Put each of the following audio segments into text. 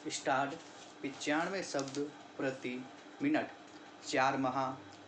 Start 95 शब्द प्रति minute. 4 माह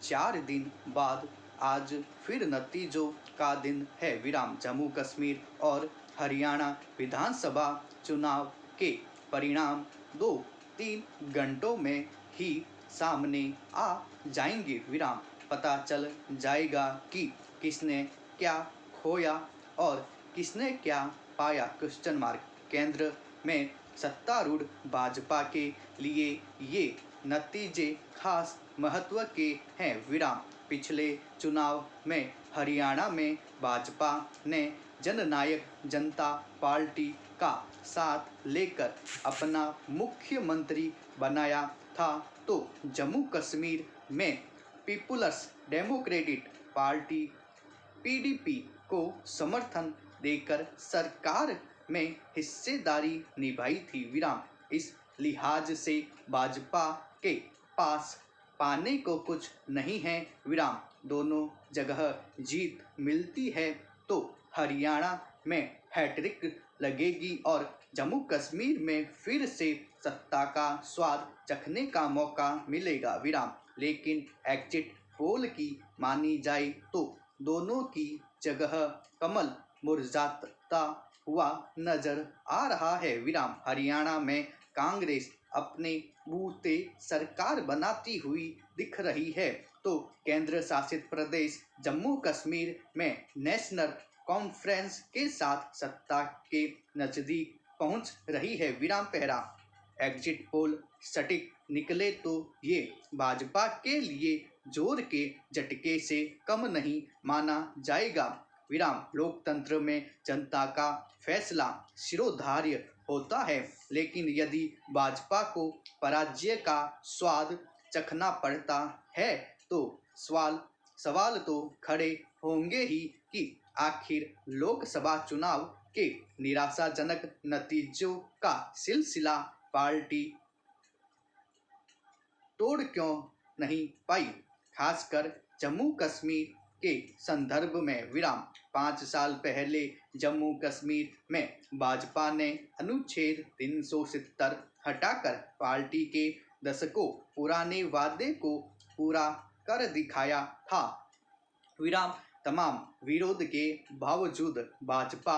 4 दिन बाद आज फिर नतीजों का दिन है विराम। जम्मू कश्मीर और हरियाणा विधानसभा चुनाव के परिणाम 2-3 घंटों में ही सामने आ जाएंगे विराम। पता चल जाएगा कि किसने क्या खोया और किसने क्या पाया। Question mark. केंद्र में सत्तारूढ़ भाजपा के लिए ये नतीजे खास महत्व के हैं विराम। पिछले चुनाव में हरियाणा में भाजपा ने जननायक जनता पार्टी का साथ लेकर अपना मुख्यमंत्री बनाया था, तो जम्मू कश्मीर में पीपुल्स डेमोक्रेटिक पार्टी पीडीपी को समर्थन देकर सरकार में हिस्सेदारी निभाई थी विराम। इस लिहाज से भाजपा के पास पाने को कुछ नहीं है विराम। दोनों जगह जीत मिलती है तो हरियाणा में हैट्रिक लगेगी और जम्मू कश्मीर में फिर से सत्ता का स्वाद चखने का मौका मिलेगा विराम। लेकिन एग्जिट पोल की मानी जाए तो दोनों की जगह कमल मुरझाता हुआ नजर आ रहा है विराम। हरियाणा में कांग्रेस अपने बूते सरकार बनाती हुई दिख रही है, तो केंद्र शासित प्रदेश जम्मू कश्मीर में नेशनल कॉन्फ्रेंस के साथ सत्ता के नजदीक पहुंच रही है विराम पहरा। एग्जिट पोल सटीक निकले तो ये भाजपा के लिए जोर के झटके से कम नहीं माना जाएगा विराम। लोकतंत्र में जनता का फैसला शिरोधार्य होता है, लेकिन यदि भाजपा को पराजय का स्वाद चखना पड़ता है तो सवाल तो खड़े होंगे ही कि आखिर लोकसभा चुनाव के निराशाजनक नतीजों का सिलसिला पार्टी तोड़ क्यों नहीं पाई, खासकर जम्मू कश्मीर के संदर्भ में विराम। 5 साल पहले जम्मू कश्मीर में भाजपा ने अनुच्छेद 370 हटाकर पार्टी के दशकों पुराने वादे को पूरा कर दिखाया था विराम। तमाम विरोध के बावजूद भाजपा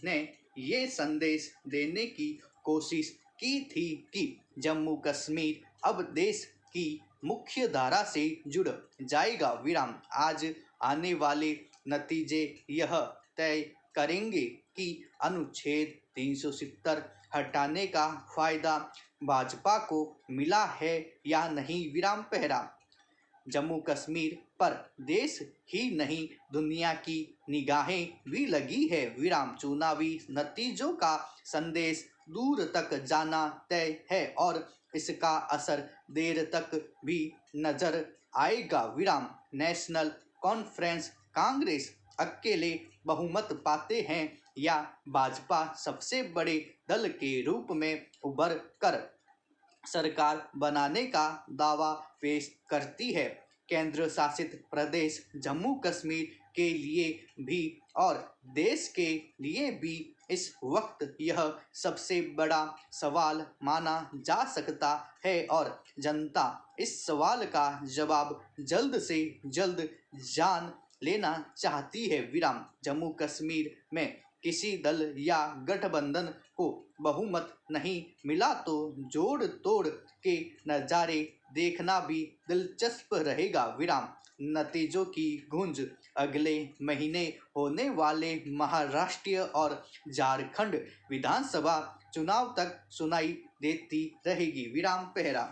ने ये संदेश देने की कोशिश की थी कि जम्मू कश्मीर अब देश की मुख्य धारा से जुड़ जाएगा विराम। आज आने वाले नतीजे यह तय करेंगे कि अनुच्छेद 370 हटाने का फायदा भाजपा को मिला है या नहीं विराम पहरा। जम्मू कश्मीर पर देश ही नहीं दुनिया की निगाहें भी लगी है विराम। चुनावी नतीजों का संदेश दूर तक जाना तय है और इसका असर देर तक भी नजर आएगा विराम। नेशनल कॉन्फ्रेंस कांग्रेस अकेले बहुमत पाते हैं या भाजपा सबसे बड़े दल के रूप में उभर कर सरकार बनाने का दावा पेश करती है। केंद्र शासित प्रदेश जम्मू कश्मीर के लिए भी और देश के लिए भी इस वक्त यह सबसे बड़ा सवाल माना जा सकता है और जनता इस सवाल का जवाब जल्द से जल्द जान लेना चाहती है विराम। जम्मू कश्मीर में किसी दल या गठबंधन को बहुमत नहीं मिला तो जोड़ तोड़ के नज़ारे देखना भी दिलचस्प रहेगा विराम। नतीजों की गूंज अगले महीने होने वाले महाराष्ट्र और झारखंड विधानसभा चुनाव तक सुनाई देती रहेगी विराम पहरा।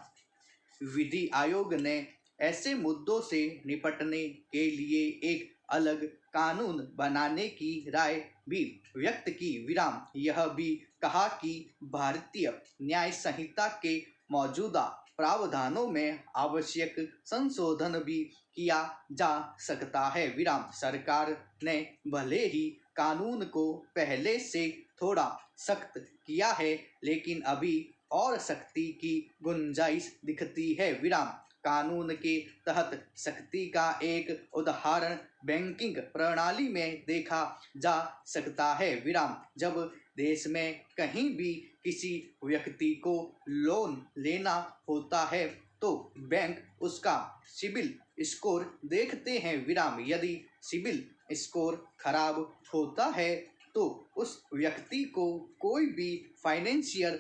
विधि आयोग ने ऐसे मुद्दों से निपटने के लिए एक अलग कानून बनाने की राय भी व्यक्त की विराम। यह भी कहा कि भारतीय न्याय संहिता के मौजूदा प्रावधानों में आवश्यक संशोधन भी किया जा सकता है विराम। सरकार ने भले ही कानून को पहले से थोड़ा सख्त किया है, लेकिन अभी और सख्ती की गुंजाइश दिखती है विराम। कानून के तहत सख्ती का एक उदाहरण बैंकिंग प्रणाली में देखा जा सकता है विराम। जब देश में कहीं भी किसी व्यक्ति को लोन लेना होता है तो बैंक उसका सिबिल स्कोर देखते हैं विराम। यदि सिबिल स्कोर खराब होता है तो उस व्यक्ति को कोई भी फाइनेंशियल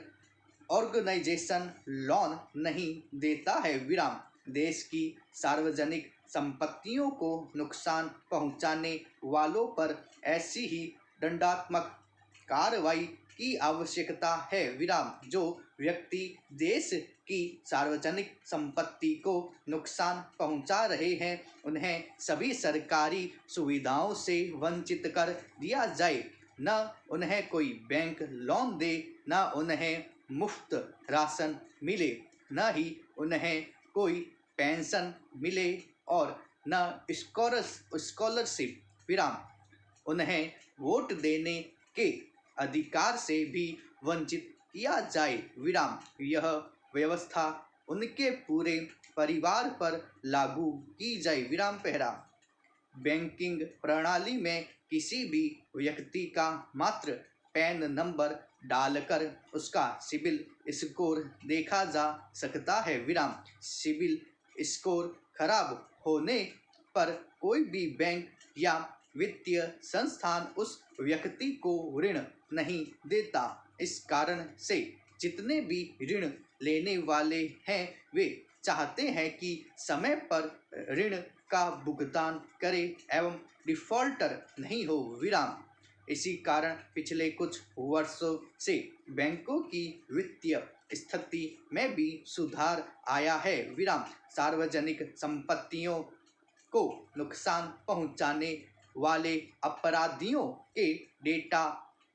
ऑर्गेनाइजेशन लोन नहीं देता है विराम। देश की सार्वजनिक संपत्तियों को नुकसान पहुंचाने वालों पर ऐसी ही दंडात्मक कार्रवाई की आवश्यकता है विराम। जो व्यक्ति देश की सार्वजनिक संपत्ति को नुकसान पहुंचा रहे हैं उन्हें सभी सरकारी सुविधाओं से वंचित कर दिया जाए। न उन्हें कोई बैंक लोन दे, न उन्हें मुफ्त राशन मिले, न ही उन्हें कोई पेंशन मिले और न स्कॉलरशिप विराम। उन्हें वोट देने के अधिकार से भी वंचित किया जाए विराम। यह व्यवस्था उनके पूरे परिवार पर लागू की जाए विराम पहरा। बैंकिंग प्रणाली में किसी भी व्यक्ति का मात्र पैन नंबर डालकर उसका सिबिल स्कोर देखा जा सकता है विराम। सिबिल स्कोर खराब होने पर कोई भी बैंक या वित्तीय संस्थान उस व्यक्ति को ऋण नहीं देता। इस कारण से जितने भी ऋण लेने वाले हैं वे चाहते हैं कि समय पर ऋण का भुगतान करें एवं डिफॉल्टर नहीं हो विराम। इसी कारण पिछले कुछ वर्षों से बैंकों की वित्तीय स्थिति में भी सुधार आया है विराम। सार्वजनिक संपत्तियों को नुकसान पहुंचाने वाले अपराधियों के डेटा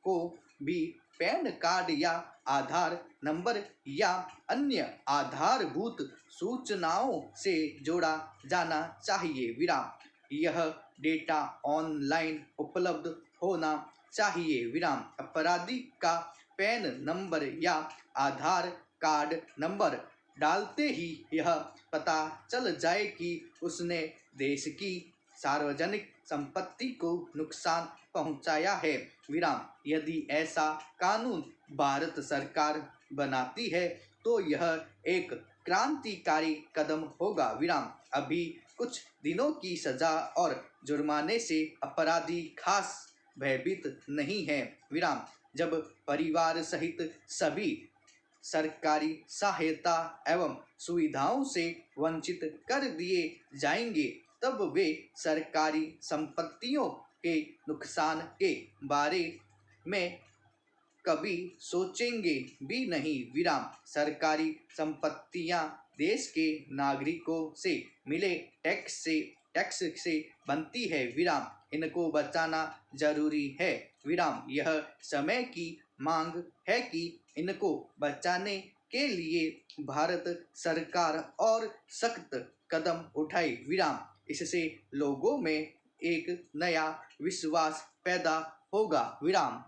को भी पैन कार्ड या आधार नंबर या अन्य आधारभूत सूचनाओं से जोड़ा जाना चाहिए विराम। यह डेटा ऑनलाइन उपलब्ध होना चाहिए विराम। अपराधी का पैन नंबर या आधार कार्ड नंबर डालते ही यह पता चल जाए कि उसने देश की सार्वजनिक संपत्ति को नुकसान पहुंचाया है विराम। यदि ऐसा कानून भारत सरकार बनाती है तो यह एक क्रांतिकारी कदम होगा विराम। अभी कुछ दिनों की सजा और जुर्माने से अपराधी खास भयभीत नहीं है विराम। जब परिवार सहित सभी सरकारी सहायता एवं सुविधाओं से वंचित कर दिए जाएंगे तब वे सरकारी संपत्तियों के नुकसान के बारे में कभी सोचेंगे भी नहीं विराम। सरकारी संपत्तियां देश के नागरिकों से मिले टैक्स से बनती है विराम। इनको बचाना जरूरी है विराम। यह समय की मांग है कि इनको बचाने के लिए भारत सरकार और सख्त कदम उठाए विराम। इससे लोगों में एक नया विश्वास पैदा होगा विराम।